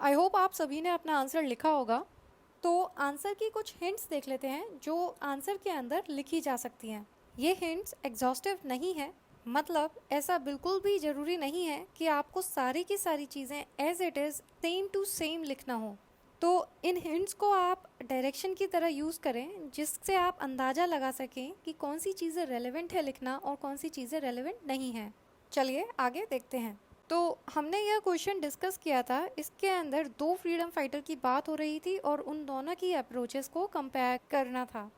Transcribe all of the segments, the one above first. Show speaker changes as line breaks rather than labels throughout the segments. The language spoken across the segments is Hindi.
आई होप आप सभी ने अपना आंसर लिखा होगा। तो आंसर की कुछ हिंट्स देख लेते हैं जो आंसर के अंदर लिखी जा सकती हैं। ये हिंट्स एग्जॉस्टिव नहीं है, मतलब ऐसा बिल्कुल भी ज़रूरी नहीं है कि आपको सारी की सारी चीज़ें as it is same to same लिखना हो। तो इन हिंट्स को आप डायरेक्शन की तरह यूज़ करें जिससे आप अंदाज़ा लगा सकें कि कौन सी चीज़ें रेलेवेंट है लिखना और कौन सी चीज़ें रेलेवेंट नहीं हैं। चलिए आगे देखते हैं। तो हमने यह क्वेश्चन डिस्कस किया था, इसके अंदर दो फ्रीडम फाइटर की बात हो रही थी और उन दोनों की अप्रोचेस को कंपेयर करना था।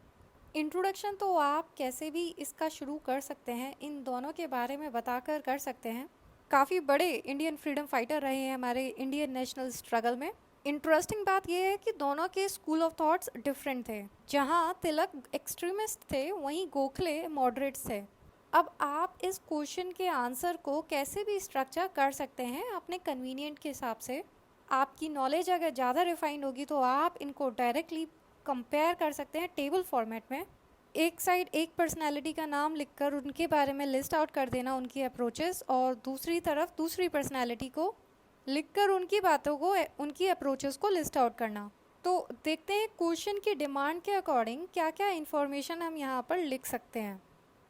इंट्रोडक्शन तो आप कैसे भी इसका शुरू कर सकते हैं, इन दोनों के बारे में बताकर कर सकते हैं। काफ़ी बड़े इंडियन फ्रीडम फाइटर रहे हैं हमारे इंडियन नेशनल स्ट्रगल में। इंटरेस्टिंग बात यह है कि दोनों के स्कूल ऑफ थॉट्स डिफरेंट थे। जहां तिलक एक्सट्रीमिस्ट थे वहीं गोखले मॉडरेट्स थे। अब आप इस क्वेश्चन के आंसर को कैसे भी स्ट्रक्चर कर सकते हैं अपने कन्वीनियंट के हिसाब से। आपकी नॉलेज अगर ज़्यादा रिफाइंड होगी तो आप इनको डायरेक्टली कंपेयर कर सकते हैं टेबल फॉर्मेट में। एक साइड एक पर्सनालिटी का नाम लिखकर उनके बारे में लिस्ट आउट कर देना, उनकी अप्रोचेस, और दूसरी तरफ दूसरी पर्सनालिटी को लिखकर उनकी बातों को, उनकी अप्रोचेस को लिस्ट आउट करना। तो देखते हैं क्वेश्चन की डिमांड के अकॉर्डिंग क्या क्या इन्फॉर्मेशन हम यहाँ पर लिख सकते हैं।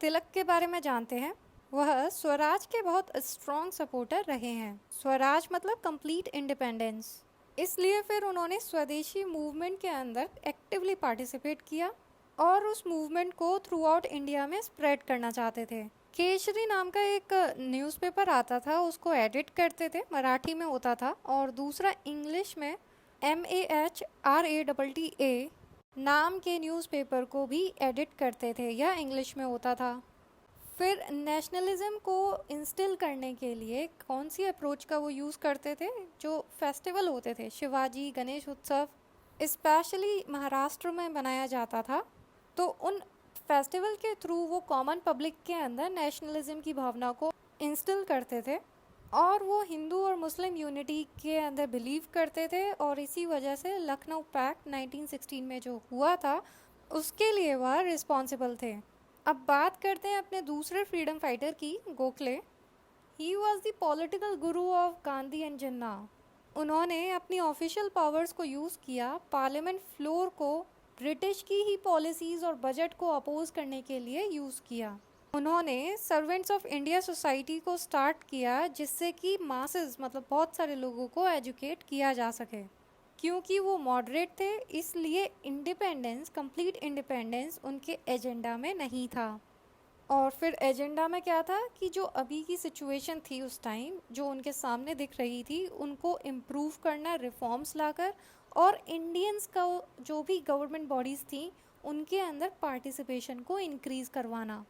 तिलक के बारे में जानते हैं। वह स्वराज के बहुत स्ट्रॉन्ग सपोर्टर रहे हैं। स्वराज मतलब कंप्लीट इंडिपेंडेंस। इसलिए फिर उन्होंने स्वदेशी मूवमेंट के अंदर एक्टिवली पार्टिसिपेट किया और उस मूवमेंट को थ्रू आउट इंडिया में स्प्रेड करना चाहते थे। केसरी नाम का एक न्यूज़पेपर आता था, उसको एडिट करते थे, मराठी में होता था, और दूसरा इंग्लिश में MAHRATTA नाम के न्यूज़पेपर को भी एडिट करते थे, यह इंग्लिश में होता था। फिर नेशनलिज्म को इंस्टिल करने के लिए कौन सी अप्रोच का वो यूज़ करते थे? जो फेस्टिवल होते थे, शिवाजी गणेश उत्सव स्पेशली महाराष्ट्र में मनाया जाता था, तो उन फेस्टिवल के थ्रू वो कॉमन पब्लिक के अंदर नेशनलिज्म की भावना को इंस्टिल करते थे और वो हिंदू और मुस्लिम यूनिटी के अंदर बिलीव करते थे। और इसी वजह से लखनऊ पैक्ट 1916 में जो हुआ था उसके लिए वह रिस्पॉन्सिबल थे। अब बात करते हैं अपने दूसरे फ्रीडम फाइटर की, Gokhale. He was the political Guru of Gandhi and जिन्ना। उन्होंने अपनी ऑफिशियल पावर्स को यूज़ किया पार्लियामेंट फ्लोर को ब्रिटिश की ही पॉलिसीज़ और बजट को अपोज करने के लिए यूज़ किया। उन्होंने सर्वेंट्स ऑफ इंडिया सोसाइटी को स्टार्ट किया जिससे कि मासेस मतलब बहुत सारे लोगों को एजुकेट किया जा सके। क्योंकि वो मॉडरेट थे इसलिए इंडिपेंडेंस, कंप्लीट इंडिपेंडेंस उनके एजेंडा में नहीं था। और फिर एजेंडा में क्या था कि जो अभी की सिचुएशन थी उस टाइम जो उनके सामने दिख रही थी उनको इम्प्रूव करना, रिफॉर्म्स लाकर, और इंडियंस का जो भी गवर्नमेंट बॉडीज़ थी उनके अंदर पार्टिसिपेशन को इंक्रीज़ करवाना।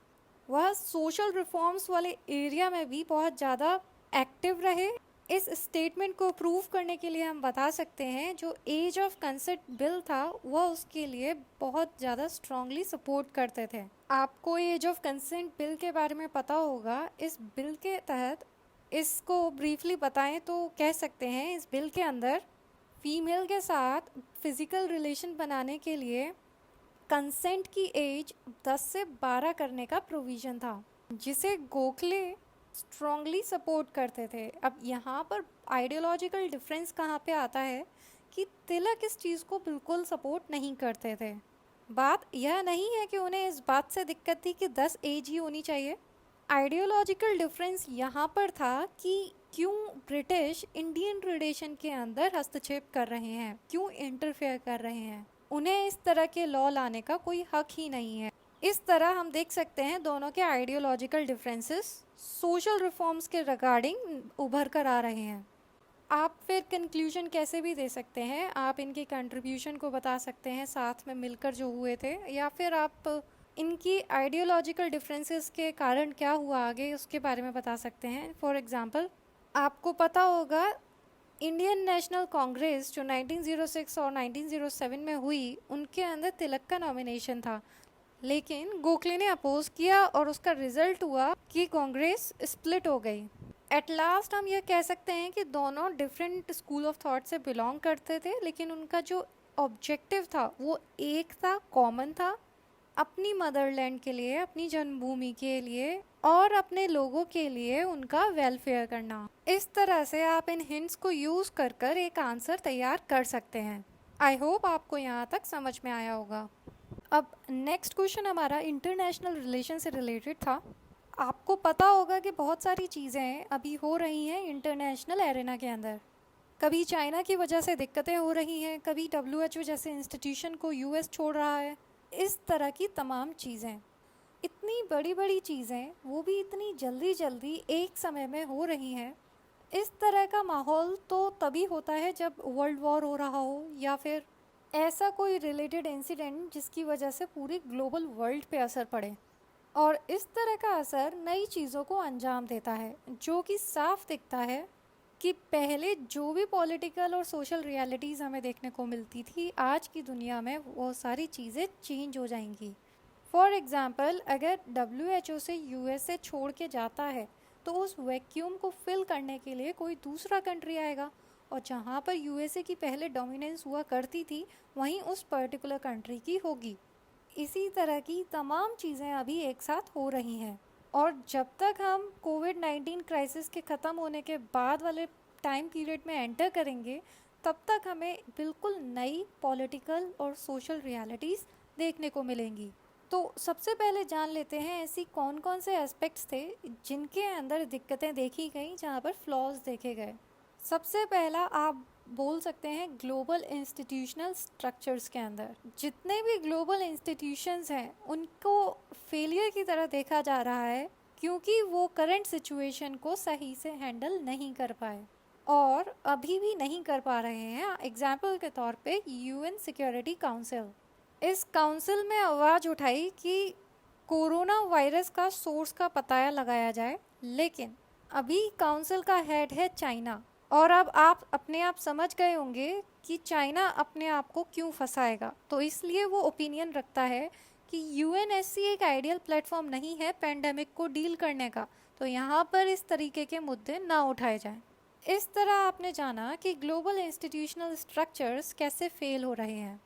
वह सोशल रिफॉर्म्स वाले एरिया में भी बहुत ज़्यादा एक्टिव रहे। इस स्टेटमेंट को प्रूव करने के लिए हम बता सकते हैं जो एज ऑफ कंसेंट बिल था वह उसके लिए बहुत ज़्यादा स्ट्रांगली सपोर्ट करते थे। आपको एज ऑफ कंसेंट बिल के बारे में पता होगा। इस बिल के तहत, इसको ब्रीफली बताएं तो कह सकते हैं, इस बिल के अंदर फीमेल के साथ फिज़िकल रिलेशन बनाने के लिए कंसेंट की एज 10 से 12 करने का प्रोविज़न था, जिसे गोखले स्ट्रांगली सपोर्ट करते थे। अब यहाँ पर आइडियोलॉजिकल डिफरेंस कहाँ पे आता है कि तिलक इस चीज़ को बिल्कुल सपोर्ट नहीं करते थे। बात यह नहीं है कि उन्हें इस बात से दिक्कत थी कि 10 एज ही होनी चाहिए। आइडियोलॉजिकल डिफरेंस यहाँ पर था कि क्यों ब्रिटिश इंडियन रिलेशन के अंदर हस्तक्षेप कर रहे हैं, क्यों इंटरफेयर कर रहे हैं। उन्हें इस तरह के लॉ लाने का कोई हक ही नहीं है। इस तरह हम देख सकते हैं दोनों के आइडियोलॉजिकल डिफरेंसेस सोशल रिफॉर्म्स के रिगार्डिंग उभर कर आ रहे हैं। आप फिर कंक्लूजन कैसे भी दे सकते हैं, आप इनके कंट्रीब्यूशन को बता सकते हैं साथ में मिलकर जो हुए थे, या फिर आप इनकी आइडियोलॉजिकल डिफरेंसेस के कारण क्या हुआ आगे उसके बारे में बता सकते हैं। फॉर एग्जांपल, आपको पता होगा इंडियन नेशनल कांग्रेस जो 1906 और 1907 में हुई, उनके अंदर तिलक का नॉमिनेशन था, लेकिन गोखले ने अपोज किया और उसका रिजल्ट हुआ कि कांग्रेस स्प्लिट हो गई। एट लास्ट हम यह कह सकते हैं कि दोनों डिफरेंट स्कूल ऑफ थॉट से बिलोंग करते थे, लेकिन उनका जो ऑब्जेक्टिव था वो एक था, कॉमन था, अपनी मदरलैंड के लिए, अपनी जन्मभूमि के लिए और अपने लोगों के लिए उनका वेलफेयर करना। इस तरह से आप इन हिंट्स को यूज़ कर कर एक आंसर तैयार कर सकते हैं। आई होप आपको यहाँ तक समझ में आया होगा। अब नेक्स्ट क्वेश्चन हमारा इंटरनेशनल रिलेशन से रिलेटेड था। आपको पता होगा कि बहुत सारी चीज़ें अभी हो रही हैं इंटरनेशनल एरेना के अंदर। कभी चाइना की वजह से दिक्कतें हो रही हैं, कभी WHO जैसे इंस्टीट्यूशन को US छोड़ रहा है। इस तरह की तमाम चीज़ें, इतनी बड़ी बड़ी चीज़ें, वो भी इतनी जल्दी जल्दी एक समय में हो रही हैं। इस तरह का माहौल तो तभी होता है जब वर्ल्ड वॉर हो रहा हो या फिर ऐसा कोई रिलेटेड इंसिडेंट जिसकी वजह से पूरी ग्लोबल वर्ल्ड पे असर पड़े। और इस तरह का असर नई चीज़ों को अंजाम देता है, जो कि साफ दिखता है कि पहले जो भी पॉलिटिकल और सोशल रियलिटीज़ हमें देखने को मिलती थी, आज की दुनिया में वो सारी चीज़ें चेंज हो जाएंगी। फॉर एग्ज़ाम्पल, अगर WHO से USA छोड़ के जाता है तो उस वैक्यूम को फिल करने के लिए कोई दूसरा कंट्री आएगा, और जहाँ पर USA की पहले डोमिनेंस हुआ करती थी वहीं उस पर्टिकुलर कंट्री की होगी। इसी तरह की तमाम चीज़ें अभी एक साथ हो रही हैं, और जब तक हम कोविड-19 क्राइसिस के ख़त्म होने के बाद वाले टाइम पीरियड में एंटर करेंगे, तब तक हमें बिल्कुल नई पॉलिटिकल और सोशल रियलिटीज़ देखने को मिलेंगी। तो सबसे पहले जान लेते हैं ऐसी कौन कौन से एस्पेक्ट्स थे जिनके अंदर दिक्कतें देखी गई, जहाँ पर फ्लॉज देखे गए। सबसे पहला आप बोल सकते हैं ग्लोबल इंस्टीट्यूशनल स्ट्रक्चर्स के अंदर जितने भी ग्लोबल इंस्टीट्यूशंस हैं उनको फेलियर की तरह देखा जा रहा है, क्योंकि वो करंट सिचुएशन को सही से हैंडल नहीं कर पाए और अभी भी नहीं कर पा रहे हैं। एग्जाम्पल के तौर पे UN सिक्योरिटी काउंसिल, इस काउंसिल में आवाज़ उठाई कि कोरोना वायरस का सोर्स का पता लगाया जाए, लेकिन अभी काउंसिल का हेड है चाइना। और अब आप अपने आप समझ गए होंगे कि चाइना अपने आप को क्यों फंसाएगा, तो इसलिए वो ओपिनियन रखता है कि UNSC एक आइडियल प्लेटफॉर्म नहीं है पेंडेमिक को डील करने का, तो यहाँ पर इस तरीके के मुद्दे ना उठाए जाएं। इस तरह आपने जाना कि ग्लोबल इंस्टीट्यूशनल स्ट्रक्चर्स कैसे फेल हो रहे हैं।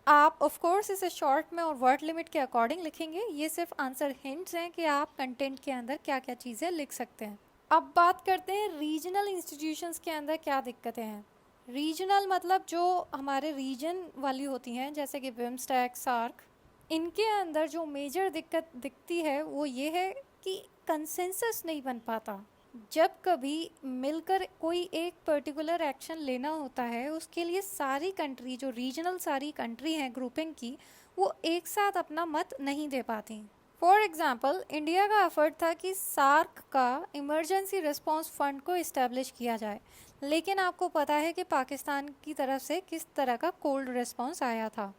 आप ऑफ कोर्स इसे शॉर्ट में और वर्ड लिमिट के अकॉर्डिंग लिखेंगे। ये सिर्फ आंसर हिंट्स हैं कि आप कंटेंट के अंदर क्या क्या चीज़ें लिख सकते हैं। अब बात करते हैं रीजनल इंस्टीट्यूशंस के अंदर क्या दिक्कतें हैं। रीजनल मतलब जो हमारे रीजन वाली होती हैं, जैसे कि बिम्स्टेक, सार्क, इनके अंदर जो मेजर दिक्कत दिखती है वो ये है कि कंसेंसस नहीं बन पाता। जब कभी मिलकर कोई एक पर्टिकुलर एक्शन लेना होता है, उसके लिए सारी कंट्री, जो रीजनल सारी कंट्री हैं ग्रुपिंग की, वो एक साथ अपना मत नहीं दे पाती। फॉर एग्जाम्पल, इंडिया का एफर्ट था कि सार्क का इमरजेंसी रिस्पांस फंड को इस्टेब्लिश किया जाए, लेकिन आपको पता है कि पाकिस्तान की तरफ से किस तरह का कोल्ड रिस्पांस आया था।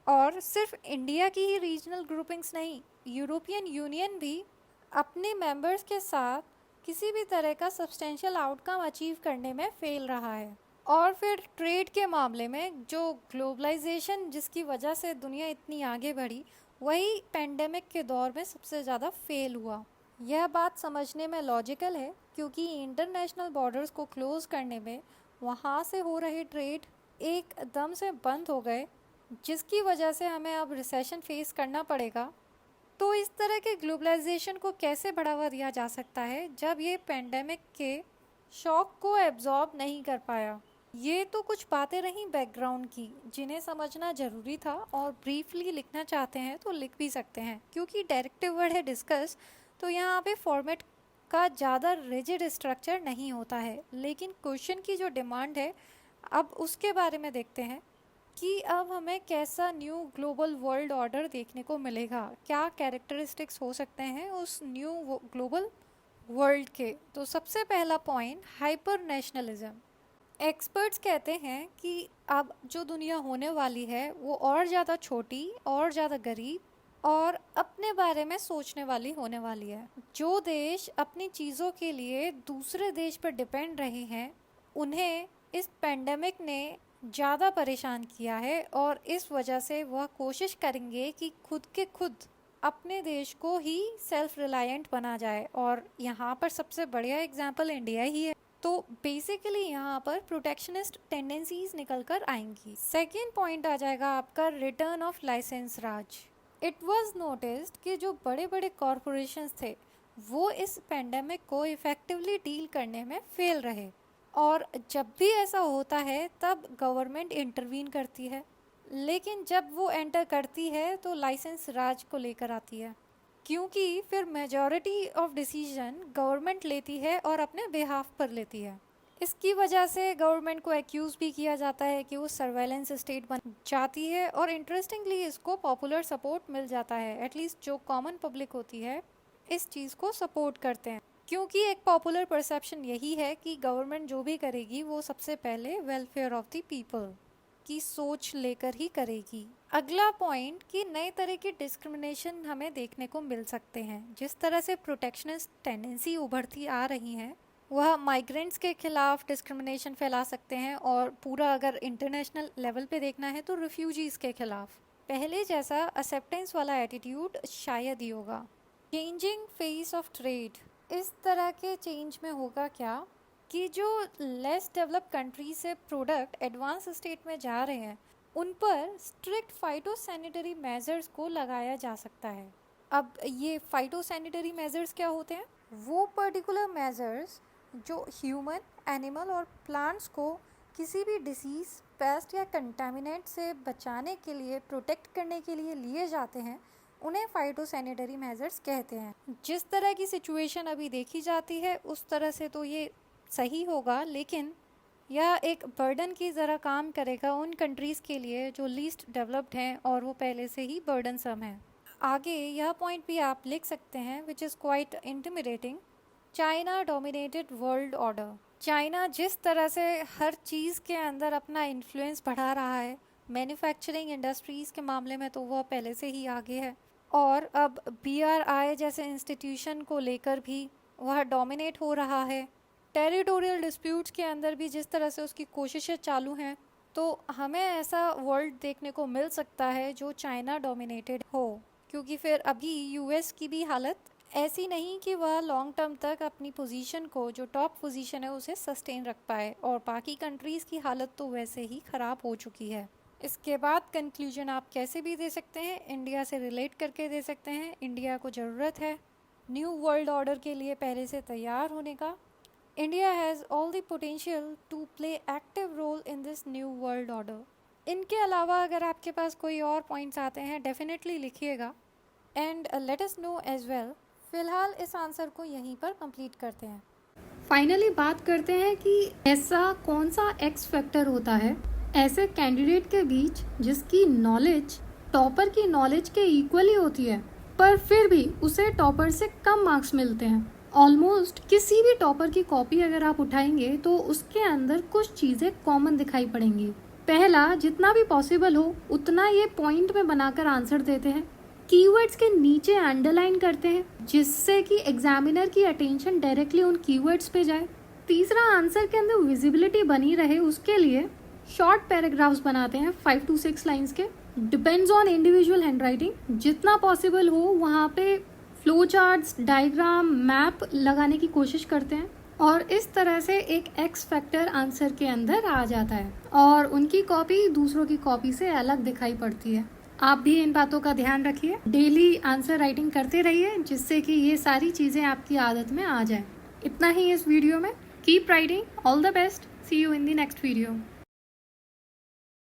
और सिर्फ इंडिया की ही रीजनल ग्रुपिंग्स नहीं, यूरोपियन यूनियन भी अपने मेंबर्स के साथ किसी भी तरह का सब्सटेंशियल आउटकम अचीव करने में फेल रहा है। और फिर ट्रेड के मामले में जो ग्लोबलाइजेशन जिसकी वजह से दुनिया इतनी आगे बढ़ी, वही पेंडेमिक के दौर में सबसे ज़्यादा फेल हुआ। यह बात समझने में लॉजिकल है, क्योंकि इंटरनेशनल बॉर्डर्स को क्लोज़ करने में वहाँ से हो रहे ट्रेड एकदम से बंद हो गए, जिसकी वजह से हमें अब रिसेशन फेस करना पड़ेगा। तो इस तरह के ग्लोबलाइजेशन को कैसे बढ़ावा दिया जा सकता है जब ये पेंडेमिक के शॉक को एब्जॉर्ब नहीं कर पाया। ये तो कुछ बातें रहीं बैकग्राउंड की जिन्हें समझना ज़रूरी था, और ब्रीफली लिखना चाहते हैं तो लिख भी सकते हैं, क्योंकि डायरेक्टिव वर्ड है डिस्कस, तो यहाँ पे फॉर्मेट का ज़्यादा रिजिड स्ट्रक्चर नहीं होता है। लेकिन क्वेश्चन की जो डिमांड है, अब उसके बारे में देखते हैं कि अब हमें कैसा न्यू ग्लोबल वर्ल्ड ऑर्डर देखने को मिलेगा, क्या कैरेक्टरिस्टिक्स हो सकते हैं उस न्यू ग्लोबल वर्ल्ड के। तो सबसे पहला पॉइंट, हाइपर नेशनलिज्म। एक्सपर्ट्स कहते हैं कि अब जो दुनिया होने वाली है वो और ज़्यादा छोटी, और ज़्यादा गरीब और अपने बारे में सोचने वाली होने वाली है। जो देश अपनी चीज़ों के लिए दूसरे देश पर डिपेंड रहे हैं, उन्हें इस पेंडेमिक ने ज़्यादा परेशान किया है, और इस वजह से वह कोशिश करेंगे कि खुद के खुद अपने देश को ही सेल्फ रिलायंट बना जाए। और यहाँ पर सबसे बढ़िया एग्जाम्पल इंडिया ही है। तो बेसिकली यहाँ पर प्रोटेक्शनिस्ट टेंडेंसीज निकल कर आएंगी। सेकेंड पॉइंट आ जाएगा आपका return of licence Raj. It was noticed कि जो बड़े बड़े कॉरपोरेशंस थे वो इस पेंडेमिक को इफ़ेक्टिवली डील करने में फेल रहे, और जब भी ऐसा होता है तब गवर्नमेंट इंटरवीन करती है, लेकिन जब वो एंटर करती है तो लाइसेंस राज को लेकर आती है, क्योंकि फिर मेजॉरिटी ऑफ डिसीजन गवर्नमेंट लेती है और अपने बिहाफ पर लेती है। इसकी वजह से गवर्नमेंट को एक्यूज़ भी किया जाता है कि वो सर्वेलेंस स्टेट बन जाती है, और इंटरेस्टिंगली इसको पॉपुलर सपोर्ट मिल जाता है। एटलीस्ट जो कॉमन पब्लिक होती है इस चीज़ को सपोर्ट करते हैं, क्योंकि एक पॉपुलर परसेप्शन यही है कि गवर्नमेंट जो भी करेगी वो सबसे पहले वेलफेयर ऑफ द पीपल की सोच लेकर ही करेगी। अगला पॉइंट कि नए तरह की डिस्क्रिमिनेशन हमें देखने को मिल सकते हैं। जिस तरह से प्रोटेक्शनिस्ट टेंडेंसी उभरती आ रही हैं, वह माइग्रेंट्स के खिलाफ डिस्क्रिमिनेशन फैला सकते हैं, और पूरा अगर इंटरनेशनल लेवल पे देखना है तो रिफ्यूजीज़ के खिलाफ पहले जैसा एक्सेप्टेंस वाला एटीट्यूड शायद ही होगा। चेंजिंग फेस ऑफ ट्रेड, इस तरह के चेंज में होगा क्या कि जो लेस डेवलप्ड कंट्री से प्रोडक्ट एडवांस स्टेट में जा रहे हैं उन पर स्ट्रिक्ट फाइटोसैनिटरी मेजर्स को लगाया जा सकता है। अब ये फाइटोसैनिटरी मेजर्स क्या होते हैं? वो पर्टिकुलर मेजर्स जो ह्यूमन, एनिमल और प्लांट्स को किसी भी डिसीज़, पेस्ट या कंटामिनेंट से बचाने के लिए, प्रोटेक्ट करने के लिए लिए जाते हैं, उन्हें फाइटोसैनिटरी मेजर्स कहते हैं। जिस तरह की सिचुएशन अभी देखी जाती है उस तरह से तो ये सही होगा, लेकिन यह एक बर्डन की ज़रा काम करेगा उन कंट्रीज़ के लिए जो लीस्ट डेवलप्ड हैं और वो पहले से ही बर्डनसम हैं। आगे यह पॉइंट भी आप लिख सकते हैं which is quite intimidating. China dominated world order. China जिस तरह से हर चीज़ के अंदर अपना इन्फ्लुएंस बढ़ा रहा है, मैन्युफैक्चरिंग इंडस्ट्रीज़ के मामले में तो वह पहले से ही आगे है, और अब BRI जैसे इंस्टीट्यूशन को लेकर भी वह डोमिनेट हो रहा है। टेरिटोरियल डिस्प्यूट्स के अंदर भी जिस तरह से उसकी कोशिशें चालू हैं, तो हमें ऐसा वर्ल्ड देखने को मिल सकता है जो चाइना डोमिनेटेड हो, क्योंकि फिर अभी US की भी हालत ऐसी नहीं कि वह लॉन्ग टर्म तक अपनी पोजीशन को, जो टॉप पोजीशन है, उसे सस्टेन रख पाए, और बाकी कंट्रीज़ की हालत तो वैसे ही ख़राब हो चुकी है। इसके बाद कंक्लूजन आप कैसे भी दे सकते हैं, इंडिया से रिलेट करके दे सकते हैं। इंडिया को ज़रूरत है न्यू वर्ल्ड ऑर्डर के लिए पहले से तैयार होने का। India has all the potential to play active role in this new world order. इनके अलावा अगर आपके पास कोई और पॉइंट्स आते हैं डेफिनेटली लिखिएगा, and let us know as well. फ़िलहाल इस आंसर को यहीं पर कंप्लीट करते हैं।
फाइनली बात करते हैं कि ऐसा कौन सा एक्स फैक्टर होता है ऐसे कैंडिडेट के बीच जिसकी नॉलेज टॉपर की नॉलेज के इक्वली होती है, पर फिर भी उसे टॉपर से कम मार्क्स मिलते हैं। ऑलमोस्ट किसी भी टॉपर की कॉपी अगर आप उठाएंगे तो उसके अंदर कुछ चीज़ें कॉमन दिखाई पड़ेंगी। पहला, जितना भी पॉसिबल हो उतना ये पॉइंट में बनाकर आंसर देते हैं, कीवर्ड्स के नीचे अंडरलाइन करते हैं जिससे कि एग्जामिनर की अटेंशन डायरेक्टली उन कीवर्ड्स पे जाए। तीसरा, आंसर के अंदर विजिबिलिटी बनी रहे उसके लिए शॉर्ट पैराग्राफ्स बनाते हैं 5 to 6 लाइंस के। डिपेंड्स ऑन इंडिविजुअल हैंडराइटिंग, जितना पॉसिबल हो वहाँ पे फ्लो चार्ट्स, डायग्राम, मैप लगाने की कोशिश करते हैं, और इस तरह से एक एक्स फैक्टर आंसर के अंदर आ जाता है और उनकी कॉपी दूसरों की कॉपी से अलग दिखाई पड़ती है। आप भी इन बातों का ध्यान रखिए, डेली आंसर राइटिंग करते रहिए जिससे कि ये सारी चीज़ें आपकी आदत में आ जाए। इतना ही इस वीडियो में। Keep writing, all the best, see you in the next video.